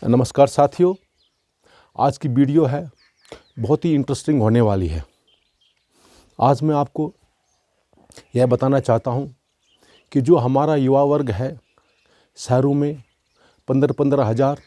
नमस्कार साथियों, आज की वीडियो है बहुत ही इंटरेस्टिंग होने वाली है। आज मैं आपको यह बताना चाहता हूँ कि जो हमारा युवा वर्ग है शहरों में 15-15 हज़ार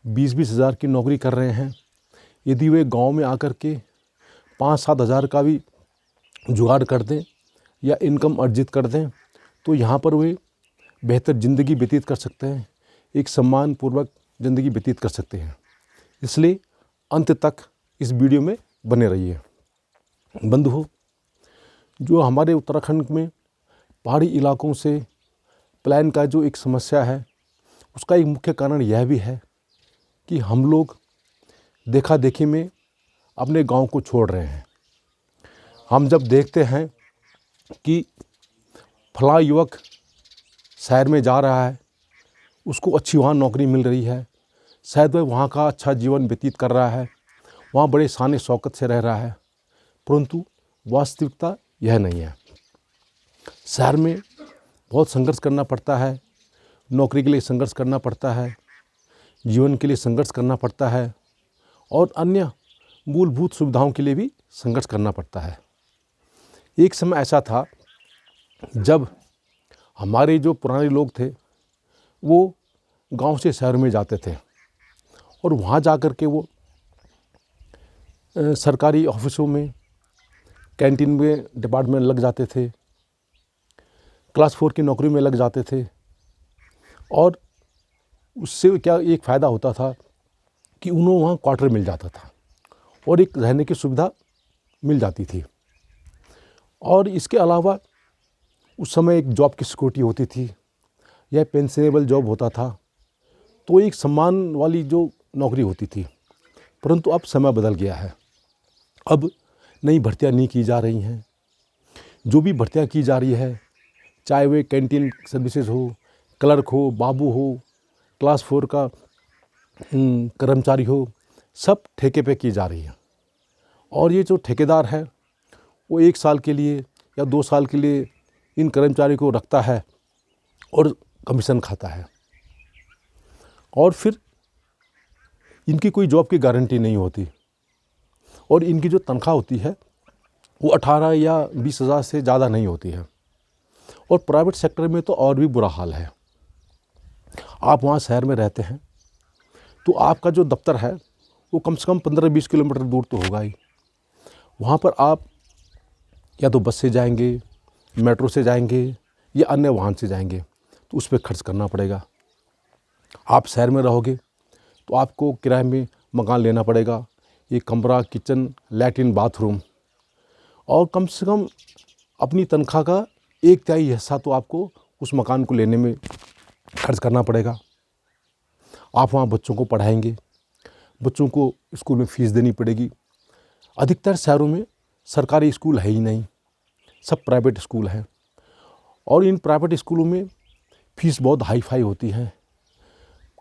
20-20 हज़ार की नौकरी कर रहे हैं। यदि वे गांव में आकर के 5-7 हज़ार का भी जुगाड़ कर दें या इनकम अर्जित कर दें तो यहाँ पर वे बेहतर ज़िंदगी व्यतीत कर सकते हैं, एक सम्मानपूर्वक ज़िंदगी व्यतीत कर सकते हैं। इसलिए अंत तक इस वीडियो में बने रहिए। बंधुओं, जो हमारे उत्तराखंड में पहाड़ी इलाकों से पलायन का जो एक समस्या है, उसका एक मुख्य कारण यह भी है कि हम लोग देखा देखी में अपने गांव को छोड़ रहे हैं। हम जब देखते हैं कि फला युवक शहर में जा रहा है, उसको अच्छी वहाँ नौकरी मिल रही है, शायद वह वहाँ का अच्छा जीवन व्यतीत कर रहा है, वहाँ बड़े शान शौकत से रह रहा है, परंतु वास्तविकता यह नहीं है। शहर में बहुत संघर्ष करना पड़ता है, नौकरी के लिए संघर्ष करना पड़ता है, जीवन के लिए संघर्ष करना पड़ता है और अन्य मूलभूत सुविधाओं के लिए भी संघर्ष करना पड़ता है। एक समय ऐसा था जब हमारे जो पुराने लोग थे वो गांव से शहर में जाते थे और वहाँ जाकर के वो सरकारी ऑफिसों में, कैंटीन में, डिपार्टमेंट लग जाते थे, क्लास 4 की नौकरी में लग जाते थे। और उससे क्या एक फ़ायदा होता था कि उन्हें वहाँ क्वार्टर मिल जाता था और एक रहने की सुविधा मिल जाती थी। और इसके अलावा उस समय एक जॉब की सिक्योरिटी होती थी, यह पेंशनेबल जॉब होता था, तो एक सम्मान वाली जो नौकरी होती थी। परंतु अब समय बदल गया है। अब नई भर्तियां नहीं की जा रही हैं। जो भी भर्तियां की जा रही है, चाहे वे कैंटीन सर्विसेज हो, क्लर्क हो, बाबू हो, क्लास 4 का कर्मचारी हो, सब ठेके पे की जा रही है। और ये जो ठेकेदार है वो 1 साल के लिए या 2 साल के लिए इन कर्मचारी को रखता है और कमीशन खाता है। और फिर इनकी कोई जॉब की गारंटी नहीं होती और इनकी जो तनख्वाह होती है वो 18 या 20 हज़ार से ज़्यादा नहीं होती है। और प्राइवेट सेक्टर में तो और भी बुरा हाल है। आप वहाँ शहर में रहते हैं तो आपका जो दफ्तर है वो कम से कम 15-20 किलोमीटर दूर तो होगा ही। वहाँ पर आप या तो बस से जाएंगे, मेट्रो से जाएंगे या अन्य वाहन से जाएंगे, तो उस पर खर्च करना पड़ेगा। आप शहर में रहोगे तो आपको किराए में मकान लेना पड़ेगा, एक कमरा, किचन, लैट्रिन, बाथरूम, और कम से कम अपनी तनख्वाह का 1/3 हिस्सा तो आपको उस मकान को लेने में खर्च करना पड़ेगा। आप वहाँ बच्चों को पढ़ाएंगे, बच्चों को स्कूल में फ़ीस देनी पड़ेगी। अधिकतर शहरों में सरकारी स्कूल है ही नहीं, सब प्राइवेट स्कूल हैं और इन प्राइवेट स्कूलों में फ़ीस बहुत हाई फाई होती है।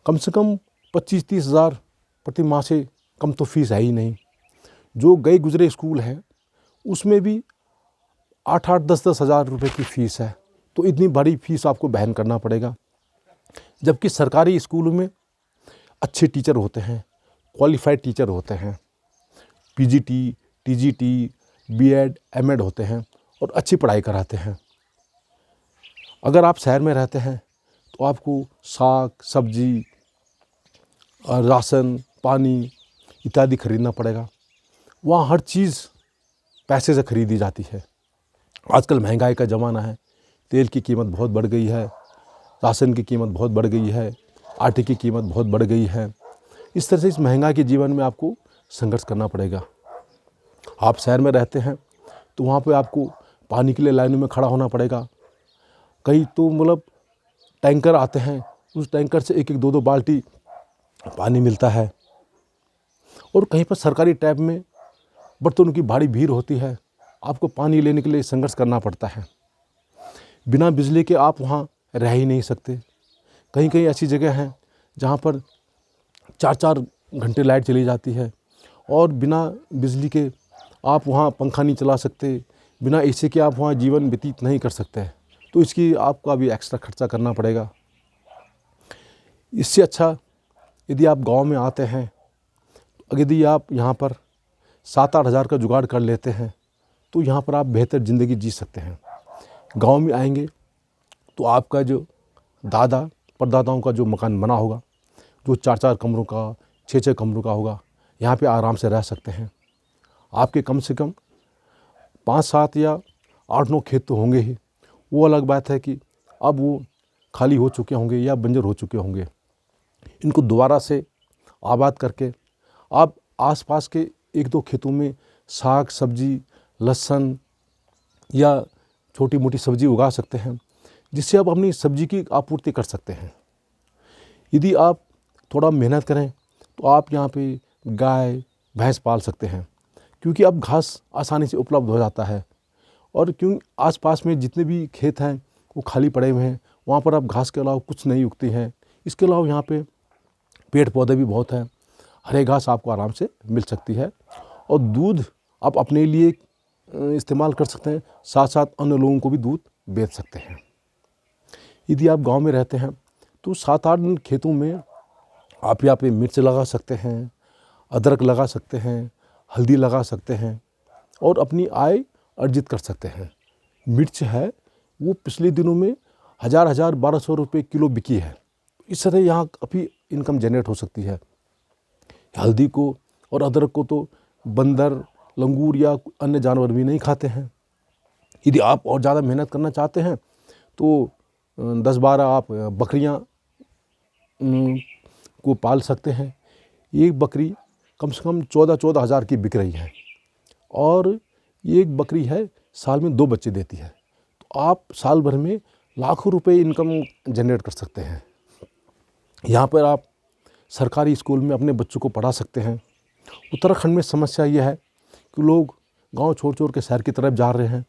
कम से कम 25-30 हज़ार प्रति माह से कम तो फीस है ही नहीं। जो गए गुजरे स्कूल हैं उसमें भी 8-8, 10-10 हज़ार रुपये की फ़ीस है, तो इतनी बड़ी फ़ीस आपको वहन करना पड़ेगा। जबकि सरकारी स्कूलों में अच्छे टीचर होते हैं, क्वालिफाइड टीचर होते हैं, पीजीटी, टीजीटी, बीएड, एमएड होते हैं और अच्छी पढ़ाई कराते हैं। अगर आप शहर में रहते हैं तो आपको साग, सब्जी, राशन, पानी इत्यादि खरीदना पड़ेगा। वहाँ हर चीज़ पैसे से खरीदी जाती है। आजकल महंगाई का ज़माना है, तेल की कीमत बहुत बढ़ गई है, राशन की कीमत बहुत बढ़ गई है, आटे की कीमत बहुत बढ़ गई है। इस तरह से इस महंगाई के जीवन में आपको संघर्ष करना पड़ेगा। आप शहर में रहते हैं तो वहाँ पे आपको पानी के लिए लाइनों में खड़ा होना पड़ेगा। कई तो मतलब टैंकर आते हैं, उस टैंकर से 1-1, 2-2 बाल्टी पानी मिलता है। और कहीं पर सरकारी टैप में बर्तनों की भारी भीड़ होती है, आपको पानी लेने के लिए संघर्ष करना पड़ता है। बिना बिजली के आप वहाँ रह ही नहीं सकते। कहीं कहीं ऐसी जगह हैं जहाँ पर 4-4 घंटे लाइट चली जाती है और बिना बिजली के आप वहाँ पंखा नहीं चला सकते, बिना एसी के आप वहाँ जीवन व्यतीत नहीं कर सकते। तो इसकी आपको अभी एक्स्ट्रा खर्चा करना पड़ेगा। इससे अच्छा यदि आप गांव में आते हैं, यदि आप यहाँ पर 7-8 हज़ार का जुगाड़ कर लेते हैं तो यहाँ पर आप बेहतर ज़िंदगी जी सकते हैं। गांव में आएंगे तो आपका जो दादा परदादाओं का जो मकान बना होगा, जो 4-4 कमरों का, 6-6 कमरों का होगा, यहाँ पे आराम से रह सकते हैं। आपके कम से कम 5-7 या 8-9 खेत तो होंगे ही। वो अलग बात है कि अब वो खाली हो चुके होंगे या बंजर हो चुके होंगे। इनको दोबारा से आबाद करके आप आसपास के 1-2 खेतों में साग सब्जी, लहसुन या छोटी मोटी सब्जी उगा सकते हैं, जिससे आप अपनी सब्जी की आपूर्ति कर सकते हैं। यदि आप थोड़ा मेहनत करें तो आप यहाँ पे गाय भैंस पाल सकते हैं, क्योंकि अब घास आसानी से उपलब्ध हो जाता है। और क्यों आसपास में जितने भी खेत हैं वो खाली पड़े हुए हैं, वहाँ पर अब घास के अलावा कुछ नहीं उगती हैं। इसके अलावा यहाँ पे पेड़ पौधे भी बहुत हैं, हरे घास आपको आराम से मिल सकती है। और दूध आप अपने लिए इस्तेमाल कर सकते हैं, साथ साथ अन्य लोगों को भी दूध बेच सकते हैं। यदि आप गांव में रहते हैं तो 7-8 खेतों में आप यहाँ पे मिर्च लगा सकते हैं, अदरक लगा सकते हैं, हल्दी लगा सकते हैं और अपनी आय अर्जित कर सकते हैं। मिर्च है वो पिछले दिनों में 1000-1200 रुपये किलो बिकी है। इस तरह यहाँ काफ़ी इनकम जनरेट हो सकती है। हल्दी को और अदरक को तो बंदर, लंगूर या अन्य जानवर भी नहीं खाते हैं। यदि आप और ज़्यादा मेहनत करना चाहते हैं तो 10-12 आप बकरियां को पाल सकते हैं। एक बकरी कम से कम 14-14 हज़ार की बिक रही है और एक बकरी है साल में 2 बच्चे देती है। तो आप साल भर में लाखों रुपए इनकम जनरेट कर सकते हैं। यहाँ पर आप सरकारी स्कूल में अपने बच्चों को पढ़ा सकते हैं। उत्तराखंड में समस्या यह है कि लोग गांव छोड़ के शहर की तरफ जा रहे हैं,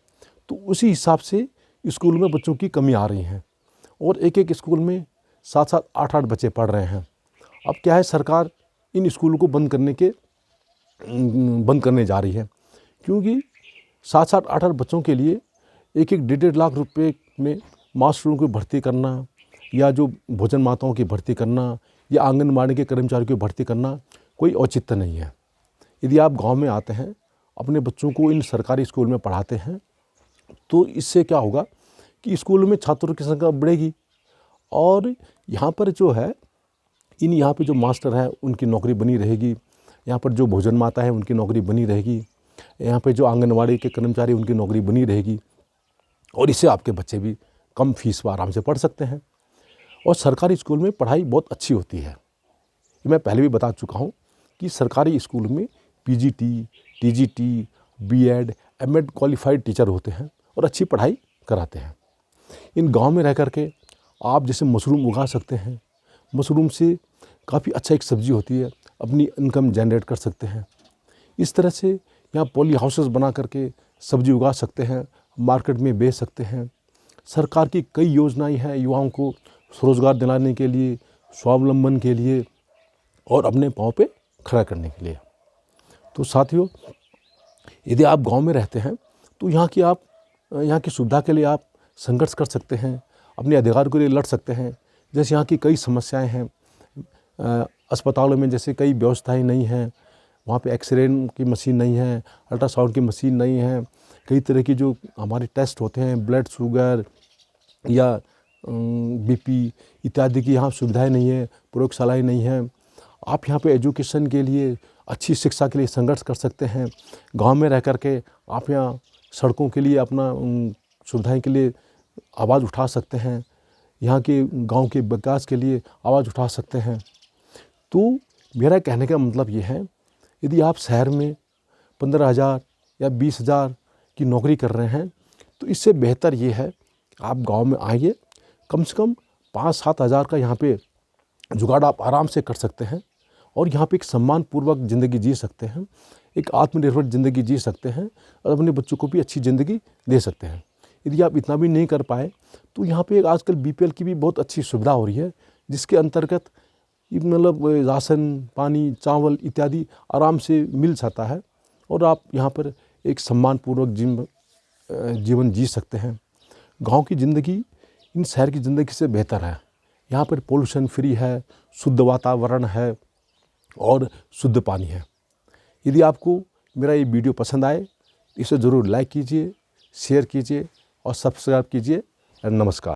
तो उसी हिसाब से स्कूल में बच्चों की कमी आ रही है और एक स्कूल में 7-7, 8-8 बच्चे पढ़ रहे हैं। अब क्या है, सरकार इन स्कूलों को बंद करने जा रही है, क्योंकि 7-7, 8-8 बच्चों के लिए 1-1, 1.5 लाख रुपए में मास्टरों को भर्ती करना या जो भोजन माताओं की भर्ती करना या आंगनबाड़ी के कर्मचारियों की भर्ती करना कोई औचित्य नहीं है। यदि आप गांव में आते हैं, अपने बच्चों को इन सरकारी स्कूल में पढ़ाते हैं, तो इससे क्या होगा कि स्कूल में छात्रों की संख्या बढ़ेगी और यहाँ पर जो है यहाँ पे जो मास्टर हैं उनकी नौकरी बनी रहेगी, यहाँ पर जो भोजन माता है उनकी नौकरी बनी रहेगी, यहाँ पे जो आंगनबाड़ी के कर्मचारी उनकी नौकरी बनी रहेगी और इससे आपके बच्चे भी कम फीस पर आराम से पढ़ सकते हैं। और सरकारी स्कूल में पढ़ाई बहुत अच्छी होती है। मैं पहले भी बता चुका हूँ कि सरकारी स्कूल में PGT, TGT, BEd, MEd qualified teacher होते हैं और अच्छी पढ़ाई कराते हैं। इन गांव में रह कर के आप जैसे मशरूम उगा सकते हैं, मशरूम से काफ़ी अच्छा एक सब्ज़ी होती है, अपनी इनकम जनरेट कर सकते हैं। इस तरह से यहाँ पॉली हाउसेस बना करके सब्ज़ी उगा सकते हैं, मार्केट में बेच सकते हैं। सरकार की कई योजनाएं हैं युवाओं को स्वरोजगार दिलाने के लिए, स्वावलंबन के लिए और अपने पाँव पे खड़ा करने के लिए। तो साथियों, यदि आप गांव में रहते हैं तो यहाँ की सुविधा के लिए आप संघर्ष कर सकते हैं, अपने अधिकार के लिए लड़ सकते हैं। जैसे यहाँ की कई समस्याएं हैं, अस्पतालों में जैसे कई व्यवस्थाएं नहीं हैं, वहाँ पे एक्सरे की मशीन नहीं है, अल्ट्रासाउंड की मशीन नहीं है, कई तरह की जो हमारे टेस्ट होते हैं, ब्लड शुगर या बीपी इत्यादि की यहाँ सुविधाएं नहीं है, प्रयोगशालाएं नहीं हैं। आप यहाँ पे एजुकेशन के लिए, अच्छी शिक्षा के लिए संघर्ष कर सकते हैं। गांव में रह कर के आप यहाँ सड़कों के लिए, अपना सुविधाएं के लिए आवाज़ उठा सकते हैं, यहाँ के गांव के विकास के लिए आवाज़ उठा सकते हैं। तो मेरा कहने का मतलब ये है, यदि आप शहर में 15,000 या 20,000 की नौकरी कर रहे हैं तो इससे बेहतर ये है आप गांव में आइए, कम से कम 5-7 हज़ार का यहाँ पे जुगाड़ आप आराम से कर सकते हैं और यहाँ पे एक सम्मानपूर्वक ज़िंदगी जी सकते हैं, एक आत्मनिर्भर ज़िंदगी जी सकते हैं और अपने बच्चों को भी अच्छी ज़िंदगी दे सकते हैं। यदि आप इतना भी नहीं कर पाए तो यहाँ पे आजकल बीपीएल की भी बहुत अच्छी सुविधा हो रही है, जिसके अंतर्गत मतलब राशन, पानी, चावल इत्यादि आराम से मिल जाता है और आप यहाँ पर एक सम्मानपूर्वक जीवन जी सकते हैं। गांव की ज़िंदगी इन शहर की ज़िंदगी से बेहतर है। यहाँ पर पोल्यूशन फ्री है, शुद्ध वातावरण है और शुद्ध पानी है। यदि आपको मेरा ये वीडियो पसंद आए इसे ज़रूर लाइक कीजिए, शेयर कीजिए और सब्सक्राइब कीजिए। नमस्कार।